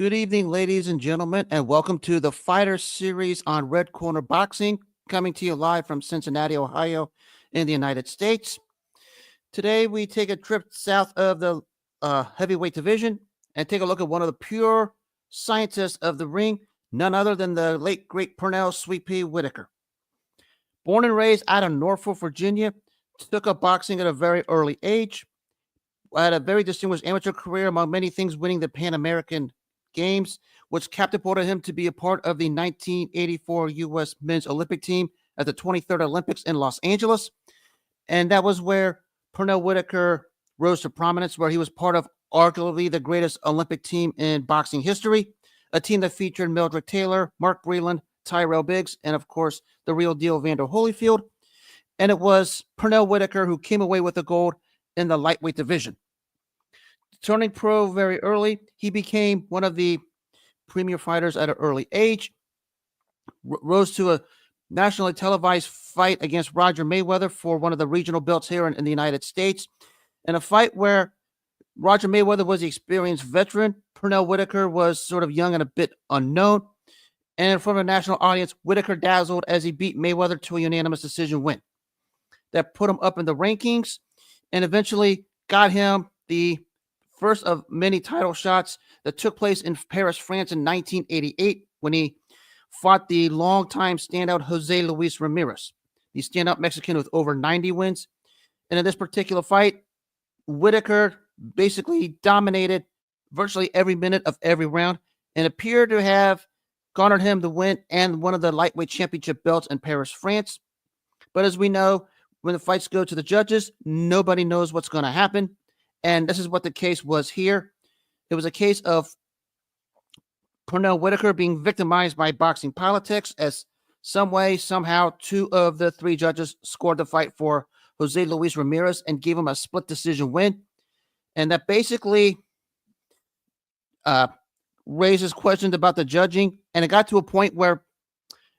Good evening, ladies and gentlemen, and welcome to the Fighter Series on Red Corner Boxing, coming to you live from Cincinnati, Ohio, in the United States. Today, we take a trip south of the heavyweight division and take a look at one of the pure scientists of the ring, none other than the late, great Pernell Sweet Pea Whitaker. Born and raised out of Norfolk, Virginia, took up boxing at a very early age, had a very distinguished amateur career, among many things, winning the Pan American Games, which catapulted him to be a part of the 1984 U.S. men's Olympic team at the 23rd Olympics in Los Angeles. And that was where Pernell Whitaker rose to prominence, where he was part of arguably the greatest Olympic team in boxing history, a team that featured Mildred Taylor, Mark Breland, Tyrell Biggs, and of course, the real deal Vander Holyfield. And it was Pernell Whitaker who came away with the gold in the lightweight division. Turning pro very early, he became one of the premier fighters at an early age, rose to a nationally televised fight against Roger Mayweather for one of the regional belts here in the United States, in a fight where Roger Mayweather was the experienced veteran. Pernell Whitaker was sort of young and a bit unknown. And in front of a national audience, Whitaker dazzled as he beat Mayweather to a unanimous decision win. That put him up in the rankings and eventually got him the first of many title shots that took place in Paris, France in 1988 when he fought the longtime standout Jose Luis Ramirez, the standout Mexican with over 90 wins. And in this particular fight, Whitaker basically dominated virtually every minute of every round and appeared to have garnered him the win and one of the lightweight championship belts in Paris, France. But as we know, when the fights go to the judges, nobody knows what's going to happen. And this is what the case was here. It was a case of Pernell Whitaker being victimized by boxing politics, as some way, somehow, two of the three judges scored the fight for Jose Luis Ramirez and gave him a split decision win. And that basically raises questions about the judging. And it got to a point where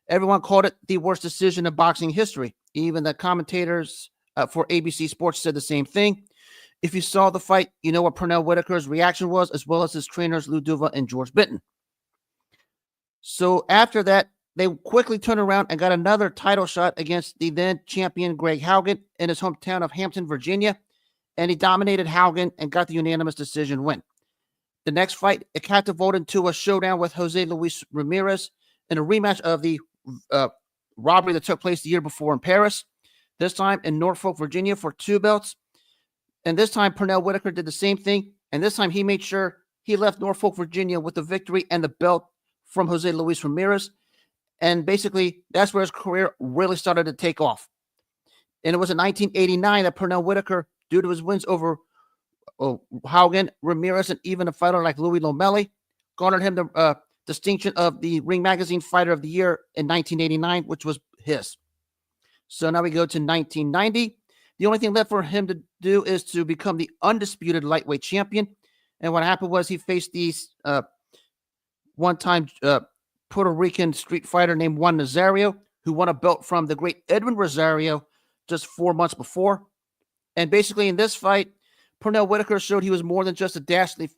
everyone called it the worst decision in boxing history. Even the commentators for ABC Sports said the same thing. If you saw the fight, you know what Pernell Whitaker's reaction was, as well as his trainers, Lou Duva and George Bitton. So after that, they quickly turned around and got another title shot against the then champion Greg Haugen in his hometown of Hampton, Virginia. And he dominated Haugen and got the unanimous decision win. The next fight, it catapulted to a showdown with Jose Luis Ramirez in a rematch of the robbery that took place the year before in Paris, this time in Norfolk, Virginia for two belts. And this time, Pernell Whitaker did the same thing. And this time, he made sure he left Norfolk, Virginia with the victory and the belt from Jose Luis Ramirez. And basically, that's where his career really started to take off. And it was in 1989 that Pernell Whitaker, due to his wins over Haugen, Ramirez, and even a fighter like Louis Lomeli, garnered him the distinction of the Ring Magazine Fighter of the Year in 1989, which was his. So now we go to 1990. The only thing left for him to do is to become the undisputed lightweight champion. And what happened was he faced these one-time Puerto Rican street fighter named Juan Nazario, who won a belt from the great Edwin Rosario just 4 months before. And basically in this fight, Pernell Whitaker showed he was more than just a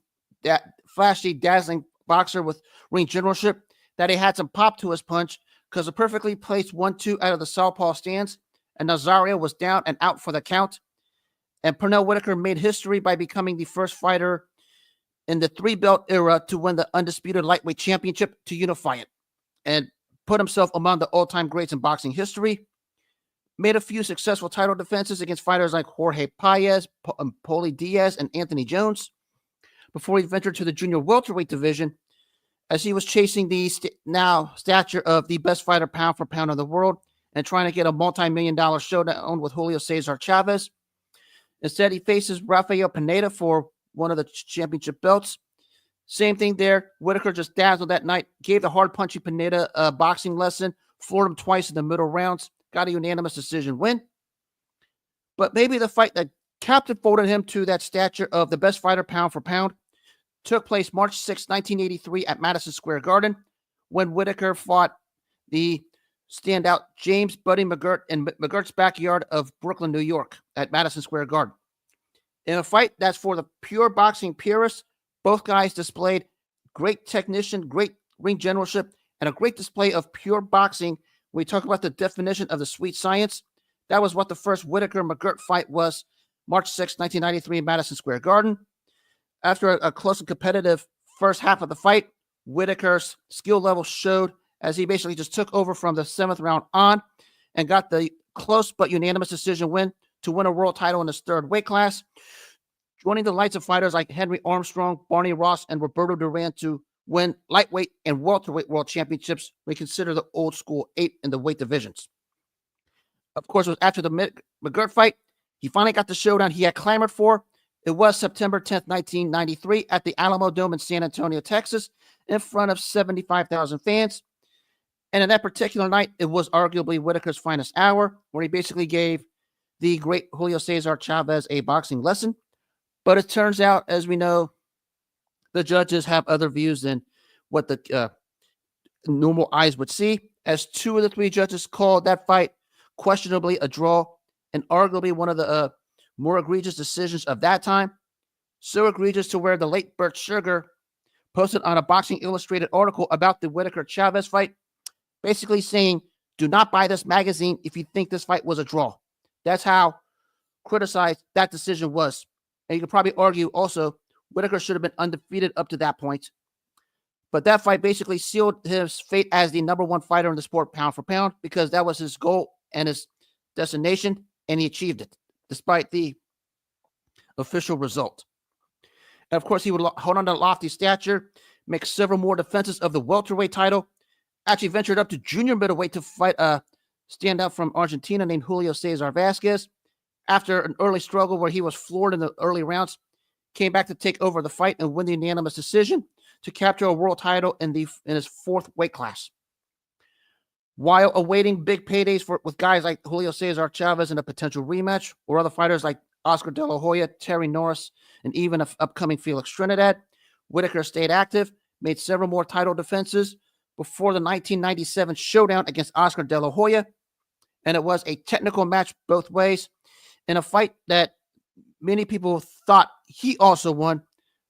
flashy, dazzling boxer with ring generalship, that he had some pop to his punch because a perfectly placed 1-2 out of the southpaw stance, and Nazario was down and out for the count. And Pernell Whitaker made history by becoming the first fighter in the three-belt era to win the undisputed lightweight championship to unify it, and put himself among the all-time greats in boxing history. Made a few successful title defenses against fighters like Jorge Paez, Paulie Diaz, and Anthony Jones before he ventured to the junior welterweight division, as he was chasing the now stature of the best fighter pound for pound in the world and trying to get a multi-million-dollar showdown with Julio Cesar Chavez. Instead, he faces Rafael Pineda for one of the championship belts. Same thing there. Whitaker just dazzled that night, gave the hard-punchy Pineda a boxing lesson, floored him twice in the middle rounds, got a unanimous decision win. But maybe the fight that catapulted him to that stature of the best fighter pound for pound took place March 6, 1983 at Madison Square Garden, when Whitaker fought the standout James Buddy McGirt in McGirt's backyard of Brooklyn, New York at Madison Square Garden. In a fight that's for the pure boxing purists, both guys displayed great technician, great ring generalship, and a great display of pure boxing. When we talk about the definition of the sweet science, that was what the first Whitaker-McGirt fight was, March 6, 1993 in Madison Square Garden. After a close and competitive first half of the fight, Whitaker's skill level showed as he basically just took over from the 7th round on and got the close but unanimous decision win to win a world title in his third weight class, joining the lights of fighters like Henry Armstrong, Barney Ross, and Roberto Duran to win lightweight and welterweight world championships. We consider the old school 8 in the weight divisions. Of course, it was after the McGirt fight, he finally got the showdown he had clamored for. It was September 10th, 1993 at the Alamo Dome in San Antonio, Texas, in front of 75,000 fans. And in that particular night, it was arguably Whitaker's finest hour, where he basically gave the great Julio Cesar Chavez a boxing lesson. But it turns out, as we know, the judges have other views than what the normal eyes would see, as 2 of the 3 judges called that fight questionably a draw and arguably one of the more egregious decisions of that time. So egregious to where the late Bert Sugar posted on a Boxing Illustrated article about the Whitaker-Chavez fight, basically saying, do not buy this magazine if you think this fight was a draw. That's how criticized that decision was. And you could probably argue also Whitaker should have been undefeated up to that point. But that fight basically sealed his fate as the number 1 fighter in the sport pound for pound, because that was his goal and his destination, and he achieved it, despite the official result. And of course, he would hold on to lofty stature, make several more defenses of the welterweight title, actually ventured up to junior middleweight to fight a standout from Argentina named Julio Cesar Vasquez. After an early struggle where he was floored in the early rounds, came back to take over the fight and win the unanimous decision to capture a world title in his 4th weight class. While awaiting big paydays with guys like Julio Cesar Chavez in a potential rematch, or other fighters like Oscar De La Hoya, Terry Norris, and even upcoming Felix Trinidad, Whitaker stayed active, made several more title defenses before the 1997 showdown against Oscar De La Hoya, and it was a technical match both ways. In a fight that many people thought he also won,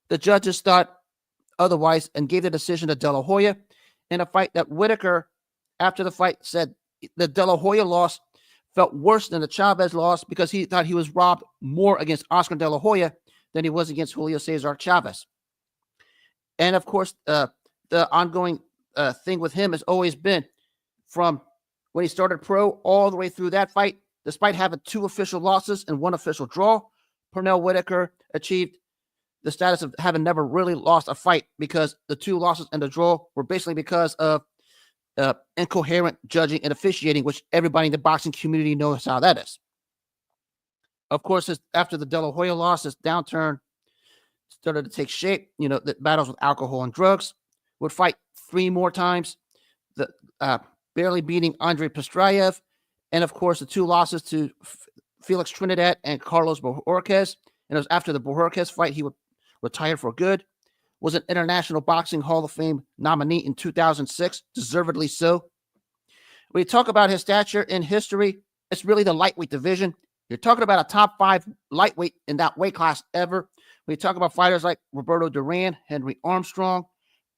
the judges thought otherwise and gave the decision to De La Hoya, in a fight that Whitaker, after the fight, said the De La Hoya loss felt worse than the Chavez loss because he thought he was robbed more against Oscar De La Hoya than he was against Julio Cesar Chavez. And of course, the ongoing thing with him has always been from when he started pro all the way through that fight. Despite having 2 official losses and 1 official draw, Pernell Whitaker achieved the status of having never really lost a fight, because the 2 losses and the draw were basically because of incoherent judging and officiating, which everybody in the boxing community knows how that is. Of course, after the De La Hoya loss, his downturn started to take shape. The battles with alcohol and drugs. Would fight 3 more times, barely beating Andre Pestraev. And of course, the 2 losses to Felix Trinidad and Carlos Bohorquez. And it was after the Bohorquez fight he would retire for good. Was an International Boxing Hall of Fame nominee in 2006, deservedly so. When you talk about his stature in history, it's really the lightweight division. You're talking about a top 5 lightweight in that weight class ever. When you talk about fighters like Roberto Duran, Henry Armstrong,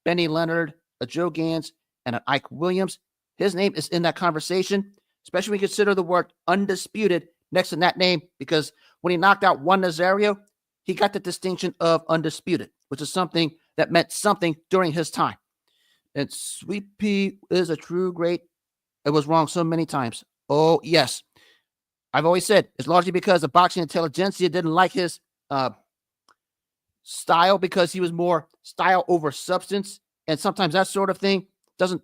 Benny Leonard, a Joe Gans, and an Ike Williams, his name is in that conversation, especially when you consider the word undisputed next to that name, because when he knocked out Juan Nazario, he got the distinction of undisputed, which is something that meant something during his time. And Sweet Pea is a true great. It was wrong so many times. Oh, yes. I've always said it's largely because the boxing intelligentsia didn't like his style, because he was more style over substance. And sometimes that sort of thing doesn't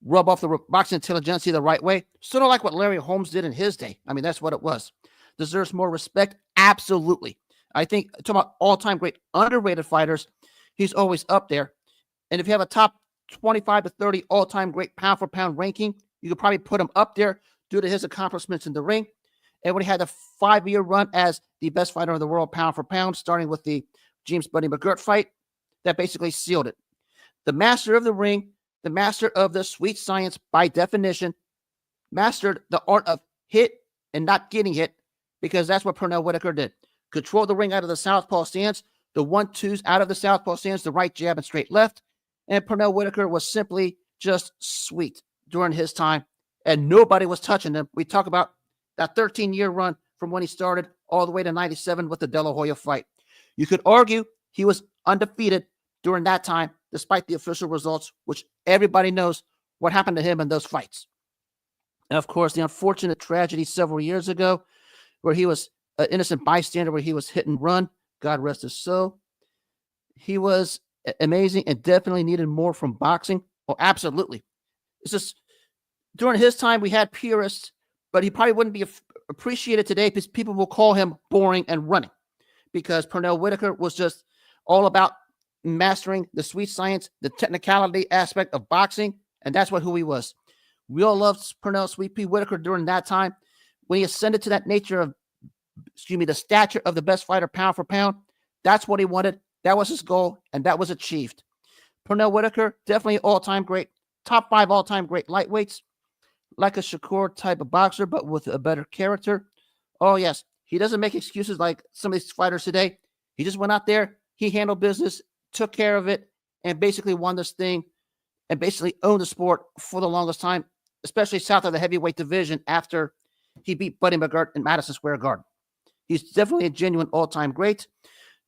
rub off the boxing intelligentsia the right way. Sort of like what Larry Holmes did in his day. I mean, that's what it was. Deserves more respect? Absolutely. I think, talking about all-time great underrated fighters, he's always up there. And if you have a top 25 to 30 all-time great pound-for-pound ranking, you could probably put him up there due to his accomplishments in the ring. And when he had a 5-year run as the best fighter in the world pound-for-pound, starting with the James Buddy McGirt fight, that basically sealed it. The master of the ring, the master of the sweet science by definition, mastered the art of hit and not getting hit, because that's what Pernell Whitaker did. Control the ring out of the southpaw stance, the 1-2s out of the southpaw stance, the right jab and straight left. And Pernell Whitaker was simply just sweet during his time, and nobody was touching him. We talk about that 13-year run from when he started all the way to 97 with the De La Hoya fight. You could argue he was undefeated during that time, despite the official results, which everybody knows what happened to him in those fights. And of course, the unfortunate tragedy several years ago where he was an innocent bystander, where he was hit and run. God rest his soul. He was amazing and definitely needed more from boxing. Oh, absolutely. It's just during his time, we had purists, but he probably wouldn't be appreciated today because people will call him boring and running, because Pernell Whitaker was just all about mastering the sweet science, the technicality aspect of boxing, and that's who he was. We all loved Pernell Sweet Pea Whitaker during that time when he ascended to that nature of, the stature of the best fighter pound for pound. That's what he wanted. That was his goal, and that was achieved. Pernell Whitaker, definitely all-time great, top 5 all-time great lightweights, like a Shakur type of boxer, but with a better character. Oh, yes, he doesn't make excuses like some of these fighters today. He just went out there, he handled business, took care of it, and basically won this thing and basically owned the sport for the longest time, especially south of the heavyweight division after he beat Buddy McGirt in Madison Square Garden. He's definitely a genuine all-time great.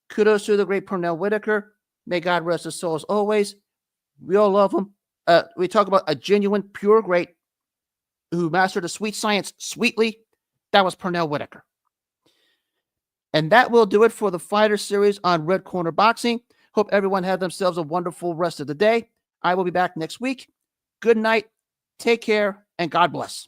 Kudos to the great Pernell Whitaker. May God rest his soul as always. We all love him. We talk about a genuine, pure great who mastered the sweet science sweetly. That was Pernell Whitaker. And that will do it for the Fighter Series on Red Corner Boxing. Hope everyone had themselves a wonderful rest of the day. I will be back next week. Good night. Take care, and God bless.